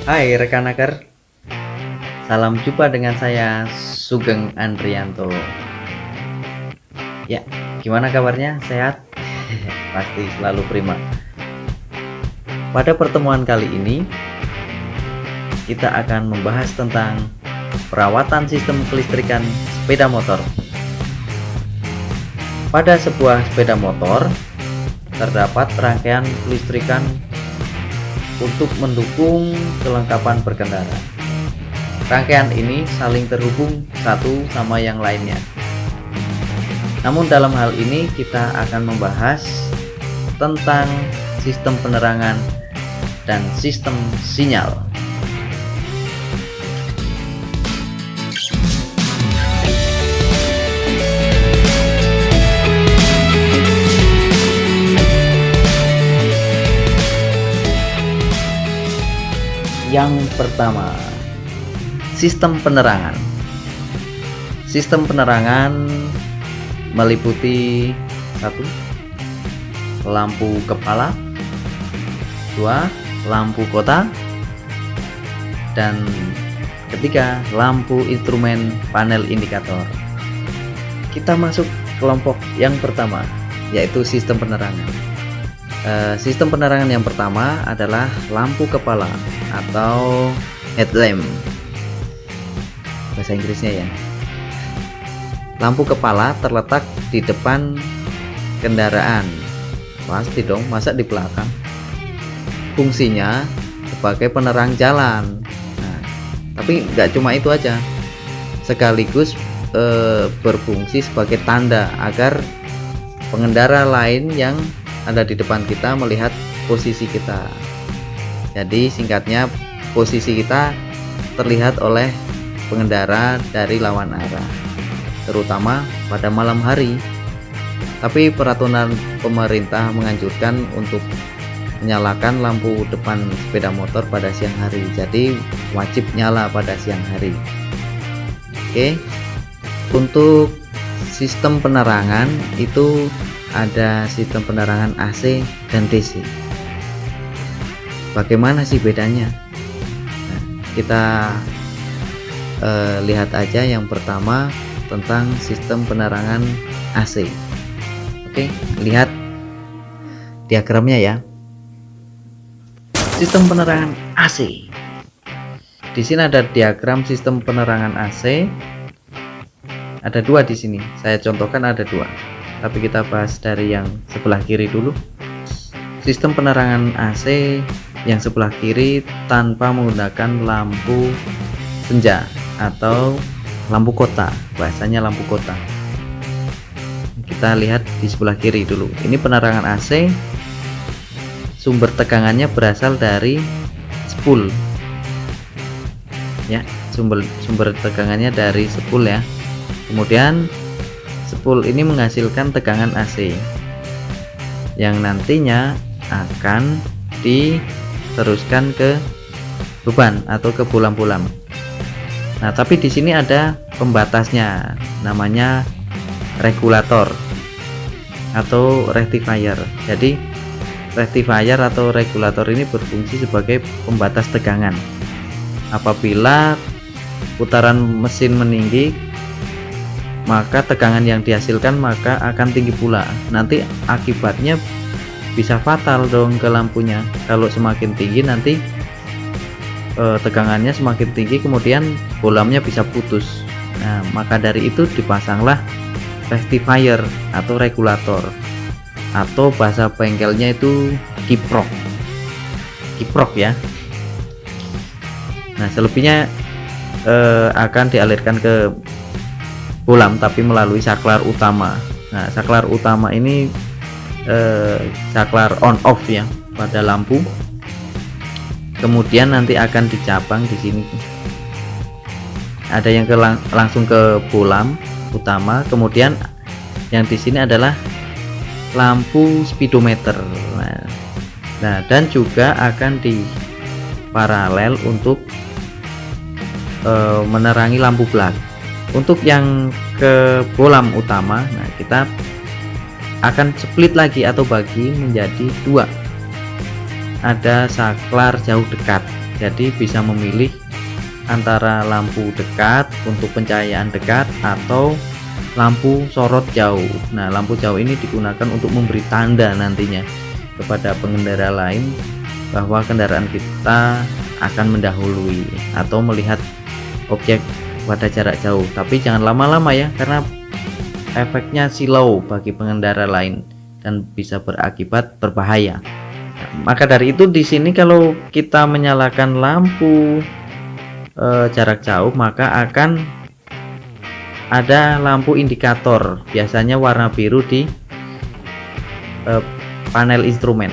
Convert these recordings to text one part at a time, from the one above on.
Hai rekan Naker, salam jumpa dengan saya Sugeng Andrianto. Ya, gimana kabarnya? Sehat? Pasti selalu prima. Pada pertemuan kali ini, kita akan membahas tentang perawatan sistem kelistrikan sepeda motor. Pada sebuah sepeda motor, terdapat rangkaian kelistrikan untuk mendukung kelengkapan berkendara. Rangkaian ini saling terhubung satu sama yang lainnya. Namun dalam hal ini kita akan membahas tentang sistem penerangan dan sistem sinyal. Yang pertama, sistem penerangan. Sistem penerangan meliputi 1. Lampu kepala, 2. Lampu kota, dan 3. Lampu instrumen panel indikator. Kita masuk kelompok yang pertama, yaitu sistem penerangan. Sistem penerangan yang pertama adalah lampu kepala atau headlamp bahasa Inggrisnya ya. Lampu kepala terletak di depan kendaraan, pasti dong, masa di belakang. Fungsinya sebagai penerang jalan. Nah, tapi nggak cuma itu aja, sekaligus berfungsi sebagai tanda agar pengendara lain yang ada di depan kita melihat posisi kita. Jadi singkatnya, posisi kita terlihat oleh pengendara dari lawan arah, terutama pada malam hari. Tapi peraturan pemerintah menganjurkan untuk menyalakan lampu depan sepeda motor pada siang hari. Jadi wajib nyala pada siang hari. Oke. Untuk sistem penerangan itu ada sistem penerangan AC dan DC. Bagaimana sih bedanya? Nah, kita lihat aja yang pertama tentang sistem penerangan AC. Oke, lihat diagramnya ya. Sistem penerangan AC. Di sini ada diagram sistem penerangan AC. Ada 2 di sini. Saya contohkan ada 2. Tapi kita bahas dari yang sebelah kiri dulu. Sistem penerangan AC yang sebelah kiri tanpa menggunakan lampu senja atau lampu kota, bahasanya lampu kota. Kita lihat di sebelah kiri dulu. Ini penerangan AC, sumber tegangannya berasal dari spool ya, sumber tegangannya dari spool ya. Kemudian spool ini menghasilkan tegangan AC yang nantinya akan diteruskan ke beban atau ke bolam-bolam. Nah, tapi di sini ada pembatasnya, namanya regulator atau rectifier. Jadi rectifier atau regulator ini berfungsi sebagai pembatas tegangan. Apabila putaran mesin meninggi, maka tegangan yang dihasilkan maka akan tinggi pula. Nanti akibatnya bisa fatal dong ke lampunya. Kalau semakin tinggi nanti tegangannya semakin tinggi, kemudian bolamnya bisa putus. Nah, maka dari itu dipasanglah rectifier atau regulator, atau bahasa bengkelnya itu kiprok ya. Nah, selebihnya akan dialirkan ke bolam tapi melalui saklar utama. Nah, saklar utama ini saklar on off ya pada lampu. Kemudian nanti akan dicabang di sini. Ada yang langsung ke bolam utama, kemudian yang di sini adalah lampu speedometer. Nah, dan juga akan di paralel untuk menerangi lampu belak. Untuk yang ke bolam utama, nah kita akan split lagi atau bagi menjadi 2. Ada saklar jauh dekat. Jadi bisa memilih antara lampu dekat untuk pencahayaan dekat atau lampu sorot jauh. Nah, lampu jauh ini digunakan untuk memberi tanda nantinya kepada pengendara lain bahwa kendaraan kita akan mendahului atau melihat objek pada jarak jauh. Tapi jangan lama-lama ya, karena efeknya silau bagi pengendara lain dan bisa berakibat berbahaya. Maka dari itu di sini kalau kita menyalakan lampu jarak jauh, maka akan ada lampu indikator, biasanya warna biru di panel instrumen.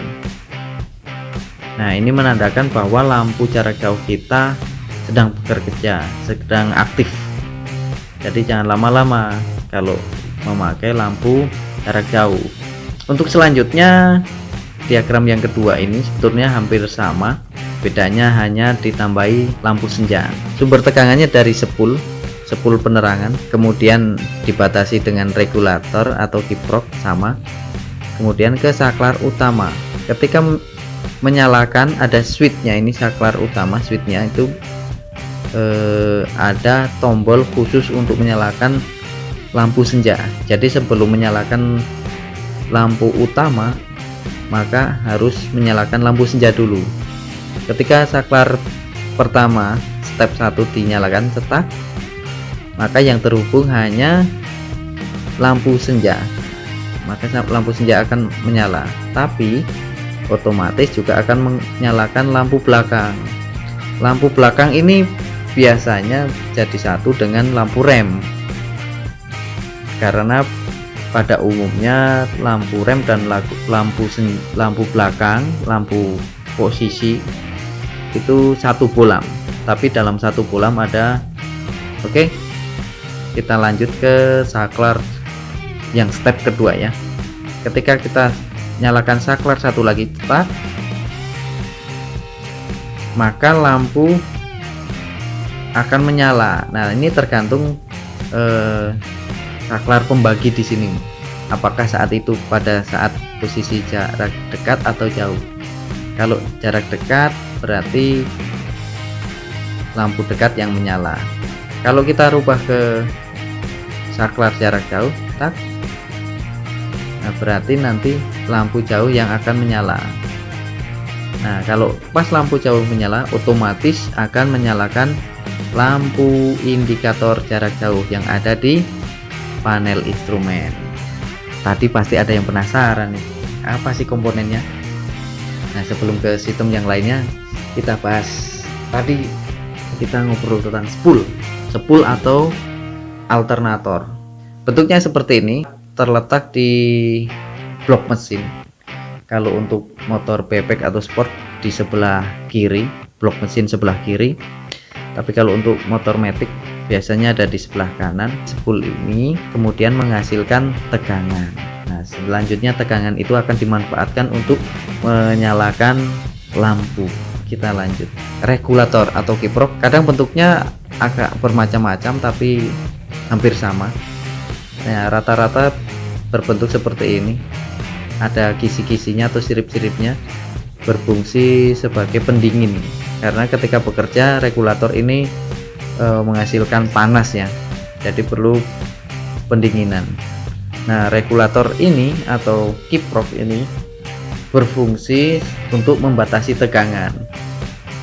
Nah, ini menandakan bahwa lampu jarak jauh kita sedang bekerja, sedang aktif. Jadi jangan lama-lama kalau memakai lampu jarak jauh. Untuk selanjutnya, diagram yang kedua ini sebetulnya hampir sama, bedanya hanya ditambahi lampu senja. Sumber tegangannya dari sepul penerangan, kemudian dibatasi dengan regulator atau kiprok sama, kemudian ke saklar utama. Ketika menyalakan ada switchnya, ini saklar utama, switchnya itu ada tombol khusus untuk menyalakan lampu senja. Jadi sebelum menyalakan lampu utama maka harus menyalakan lampu senja dulu. Ketika saklar pertama step 1 dinyalakan cetak, maka yang terhubung hanya lampu senja, maka lampu senja akan menyala, tapi otomatis juga akan menyalakan lampu belakang. Lampu belakang ini biasanya jadi satu dengan lampu rem, karena pada umumnya lampu rem dan lampu belakang, lampu posisi itu satu bolam, tapi dalam satu bolam ada. Oke, kita lanjut ke saklar yang step kedua ya. Ketika kita nyalakan saklar satu lagi cepat, maka lampu akan menyala. Nah, ini tergantung saklar pembagi di sini, apakah saat itu pada saat posisi jarak dekat atau jauh. Kalau jarak dekat berarti lampu dekat yang menyala. Kalau kita rubah ke saklar jarak jauh, tak, nah berarti nanti lampu jauh yang akan menyala. Nah, kalau pas lampu jauh menyala, otomatis akan menyalakan lampu indikator jarak jauh yang ada di panel instrumen. Tadi pasti ada yang penasaran nih, apa sih komponennya? Nah, sebelum ke sistem yang lainnya, kita bahas. Tadi kita ngobrol tentang spool atau alternator. Bentuknya seperti ini, terletak di blok mesin. Kalau untuk motor bebek atau sport di sebelah kiri, blok mesin sebelah kiri. Tapi kalau untuk motor matic biasanya ada di sebelah kanan. Spool ini kemudian menghasilkan tegangan. Nah, selanjutnya tegangan itu akan dimanfaatkan untuk menyalakan lampu. Kita lanjut. Regulator atau kiprok kadang bentuknya agak bermacam-macam tapi hampir sama. Nah, rata-rata berbentuk seperti ini. Ada kisi-kisinya atau sirip-siripnya, berfungsi sebagai pendingin. Karena ketika bekerja regulator ini menghasilkan panas ya, jadi perlu pendinginan. Nah, regulator ini atau kiprok ini berfungsi untuk membatasi tegangan.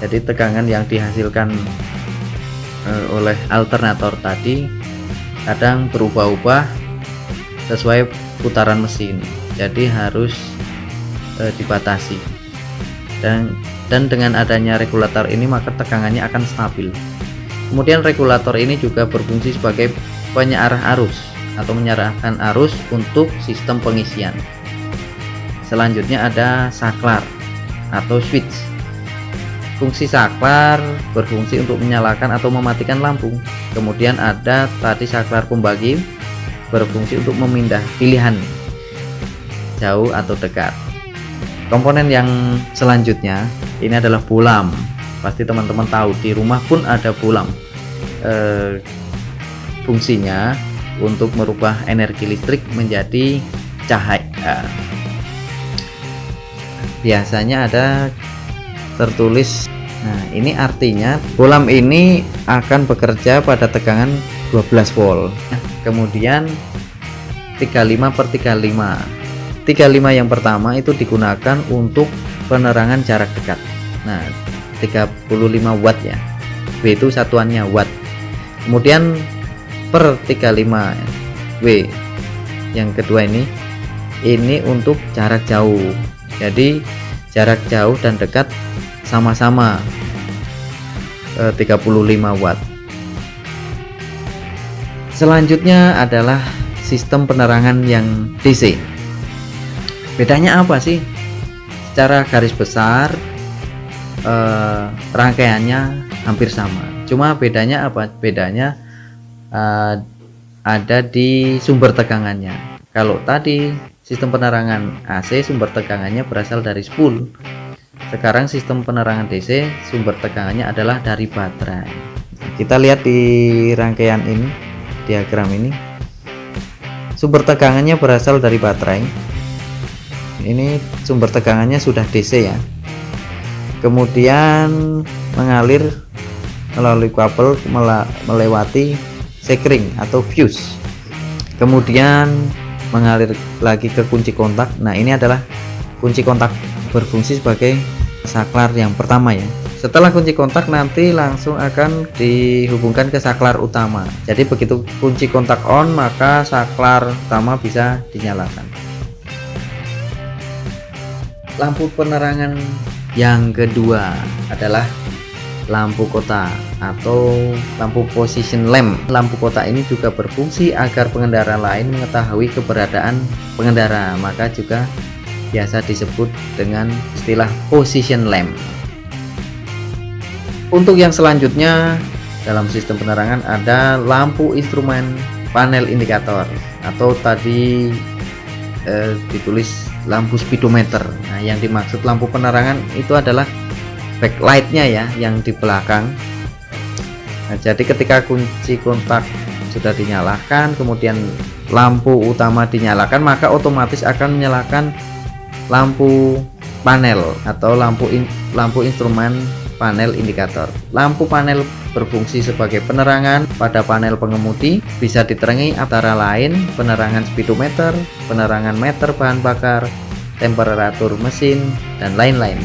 Jadi tegangan yang dihasilkan oleh alternator tadi kadang berubah-ubah sesuai putaran mesin, jadi harus dibatasi. Dan dengan adanya regulator ini maka tegangannya akan stabil. Kemudian regulator ini juga berfungsi sebagai penyarah arus atau menyarahkan arus untuk sistem pengisian. Selanjutnya ada saklar atau switch. Fungsi saklar berfungsi untuk menyalakan atau mematikan lampu. Kemudian ada tadi saklar pembagi, berfungsi untuk memindah pilihan jauh atau dekat. Komponen yang selanjutnya ini adalah bolam. Pasti teman-teman tahu, di rumah pun ada bolam. Fungsinya untuk merubah energi listrik menjadi cahaya. Biasanya ada tertulis Nah, ini artinya bolam ini akan bekerja pada tegangan 12 volt. Kemudian 35/35. 35 yang pertama itu digunakan untuk penerangan jarak dekat. Nah, 35 watt ya. W itu satuannya watt. Kemudian per 35 W yang kedua ini untuk jarak jauh. Jadi jarak jauh dan dekat sama-sama 35 watt. Selanjutnya adalah sistem penerangan yang DC. Bedanya apa sih? Secara garis besar rangkaiannya hampir sama, cuma bedanya apa? Bedanya ada di sumber tegangannya. Kalau tadi sistem penerangan AC sumber tegangannya berasal dari spool, sekarang sistem penerangan DC sumber tegangannya adalah dari baterai. Kita lihat di rangkaian ini, diagram ini, sumber tegangannya berasal dari baterai. Ini sumber tegangannya sudah DC ya, kemudian mengalir melalui kabel melewati sekring atau fuse, kemudian mengalir lagi ke kunci kontak. Nah, ini adalah kunci kontak, berfungsi sebagai saklar yang pertama ya. Setelah kunci kontak nanti langsung akan dihubungkan ke saklar utama. Jadi begitu kunci kontak on, maka saklar utama bisa dinyalakan. Lampu penerangan yang kedua adalah lampu kota atau lampu position lamp. Lampu kota ini juga berfungsi agar pengendara lain mengetahui keberadaan pengendara, maka juga biasa disebut dengan istilah position lamp. Untuk yang selanjutnya dalam sistem penerangan ada lampu instrumen panel indikator, atau tadi ditulis lampu speedometer. Nah, yang dimaksud lampu penerangan itu adalah backlightnya ya, yang di belakang. Nah, jadi ketika kunci kontak sudah dinyalakan, kemudian lampu utama dinyalakan, maka otomatis akan menyalakan lampu panel atau lampu instrumen panel indikator. Lampu panel berfungsi sebagai penerangan pada panel pengemudi, bisa diterangi antara lain penerangan speedometer, penerangan meter bahan bakar, temperatur mesin, dan lain-lain.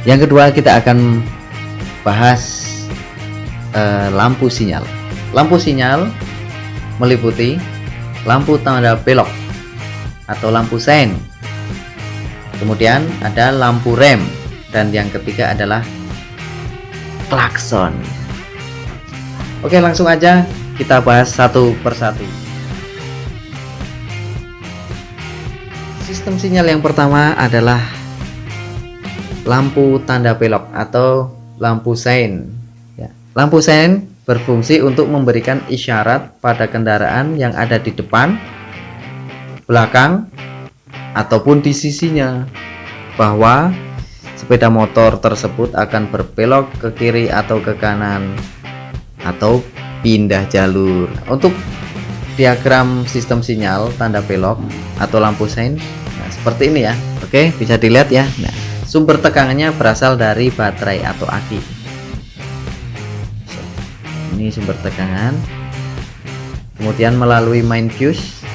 Yang kedua kita akan bahas lampu sinyal. Lampu sinyal meliputi lampu tanda belok atau lampu sein, kemudian ada lampu rem, dan yang ketiga adalah klakson. Oke, langsung aja kita bahas satu persatu. Sistem sinyal yang pertama adalah lampu tanda belok atau lampu sein ya. Lampu sein berfungsi untuk memberikan isyarat pada kendaraan yang ada di depan, belakang, ataupun di sisinya bahwa sepeda motor tersebut akan berbelok ke kiri atau ke kanan atau pindah jalur. Untuk diagram sistem sinyal tanda belok atau lampu sein, nah seperti ini ya. Oke, bisa dilihat ya. Nah, sumber tegangannya berasal dari baterai atau aki. Ini sumber tegangan, kemudian melalui main fuse,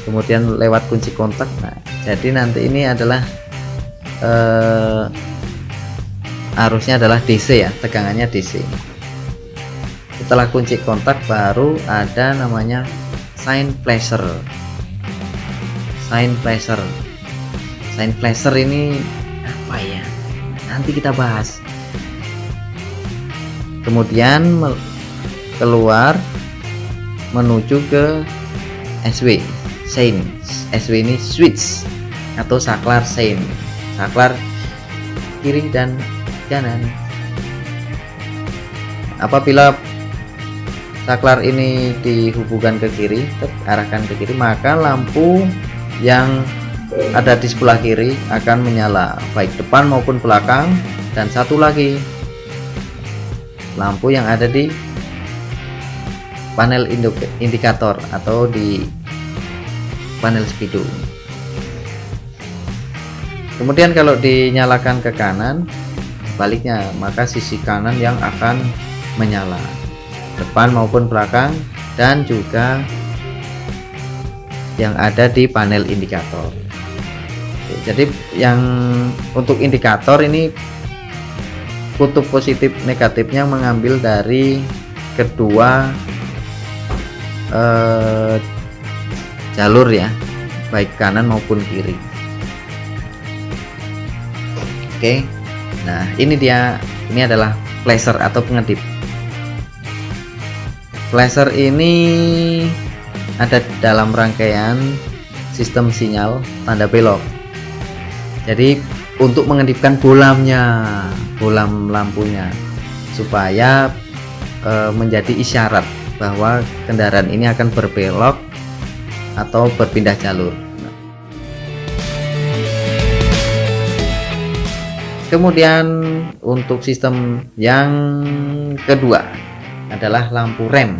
kemudian lewat kunci kontak. Nah, jadi nanti ini adalah arusnya adalah DC ya, tegangannya DC. Setelah kunci kontak baru ada namanya sign flasher. Sign flasher ini apa ya? Nanti kita bahas. Kemudian keluar menuju ke SW. Sein. SW ini switch atau saklar sein. Saklar kiri dan kanan. Apabila saklar ini dihubungkan ke kiri, terarahkan ke kiri, maka lampu yang ada di sebelah kiri akan menyala, baik depan maupun belakang. Dan satu lagi lampu yang ada di panel indikator atau di panel speedo. Kemudian kalau dinyalakan ke kanan, baliknya, maka sisi kanan yang akan menyala, depan maupun belakang, dan juga yang ada di panel indikator. Oke, jadi yang untuk indikator ini kutub positif negatifnya mengambil dari kedua jalur ya, baik kanan maupun kiri. Oke, nah ini adalah flasher atau pengedip. Flasher ini ada dalam rangkaian sistem sinyal tanda belok. Jadi untuk mengedipkan bolam lampunya supaya menjadi isyarat bahwa kendaraan ini akan berbelok atau berpindah jalur. Kemudian untuk sistem yang kedua adalah lampu rem.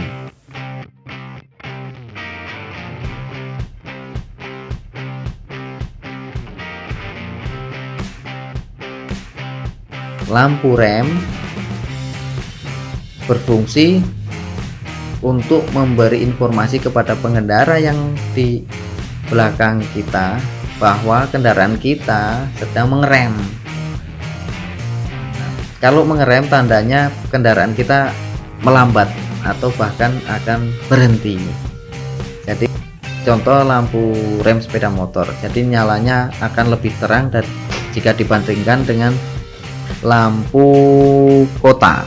Lampu rem berfungsi untuk memberi informasi kepada pengendara yang di belakang kita bahwa kendaraan kita sedang mengerem. Kalau mengerem tandanya kendaraan kita melambat atau bahkan akan berhenti. Jadi contoh lampu rem sepeda motor, jadi nyalanya akan lebih terang dan jika dibandingkan dengan lampu kota.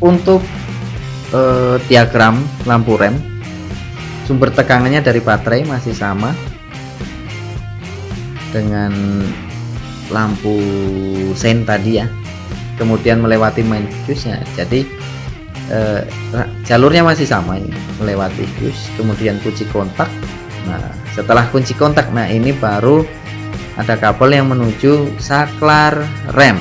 Untuk diagram lampu rem, sumber tegangannya dari baterai masih sama dengan lampu sein tadi ya, kemudian melewati main fuse nya, jadi jalurnya masih sama ini, melewati fuse, kemudian kunci kontak. Nah setelah kunci kontak, nah ini baru ada kabel yang menuju saklar rem.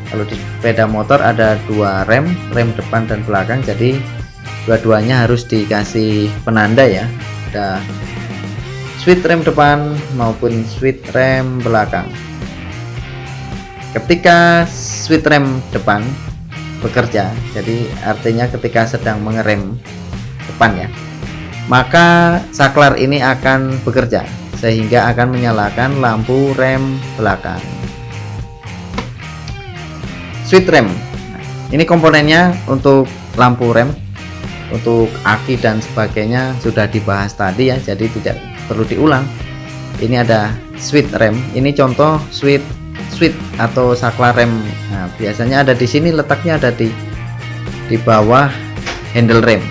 Kalau di sepeda motor ada dua rem depan dan belakang, jadi dua-duanya harus dikasih penanda ya, ada switch rem depan maupun switch rem belakang. Ketika switch rem depan bekerja, jadi artinya ketika sedang mengerem depan ya, maka saklar ini akan bekerja sehingga akan menyalakan lampu rem belakang. Switch rem, nah, ini komponennya untuk lampu rem, untuk aki dan sebagainya sudah dibahas tadi ya, jadi tidak perlu diulang. Ini ada switch rem, ini contoh switch atau saklar rem. Nah, biasanya ada di sini, letaknya ada di bawah handle rem.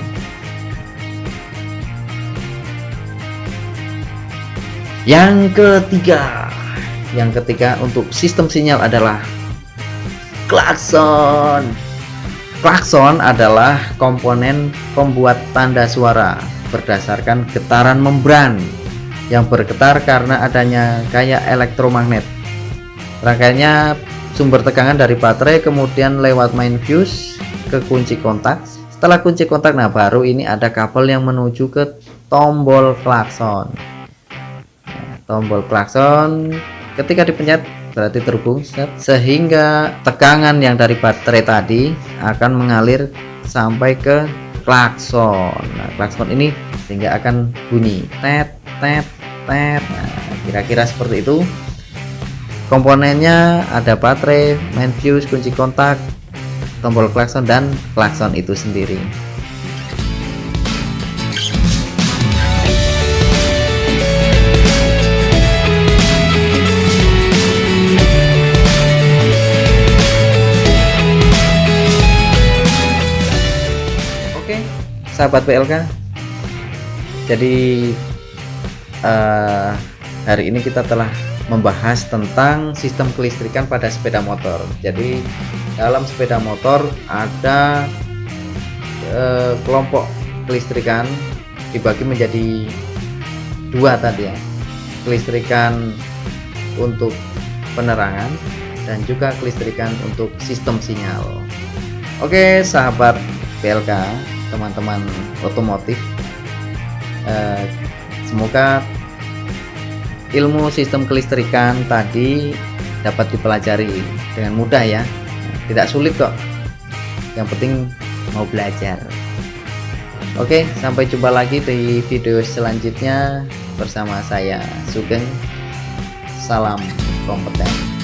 Yang ketiga untuk sistem sinyal adalah klakson. Klakson adalah komponen pembuat tanda suara berdasarkan getaran membran yang bergetar karena adanya gaya elektromagnet. Rangkaiannya sumber tegangan dari baterai, kemudian lewat main fuse ke kunci kontak. Setelah kunci kontak, nah baru ini ada kabel yang menuju ke tombol klakson. Nah, tombol klakson ketika dipencet berarti terhubung, sehingga tegangan yang dari baterai tadi akan mengalir sampai ke klakson. Nah, klakson ini sehingga akan bunyi tet tet tet. Nah, kira-kira seperti itu. Komponennya ada baterai, main fuse, kunci kontak, tombol klakson, dan klakson itu sendiri. Oke, sahabat PLK, jadi hari ini kita telah membahas tentang sistem kelistrikan pada sepeda motor. Jadi dalam sepeda motor ada kelompok kelistrikan dibagi menjadi dua tadi ya, kelistrikan untuk penerangan dan juga kelistrikan untuk sistem sinyal. Oke sahabat PLK, teman-teman otomotif, semoga ilmu sistem kelistrikan tadi dapat dipelajari dengan mudah ya, tidak sulit kok, yang penting mau belajar. Oke, sampai jumpa lagi di video selanjutnya bersama saya Sugeng. Salam kompeten.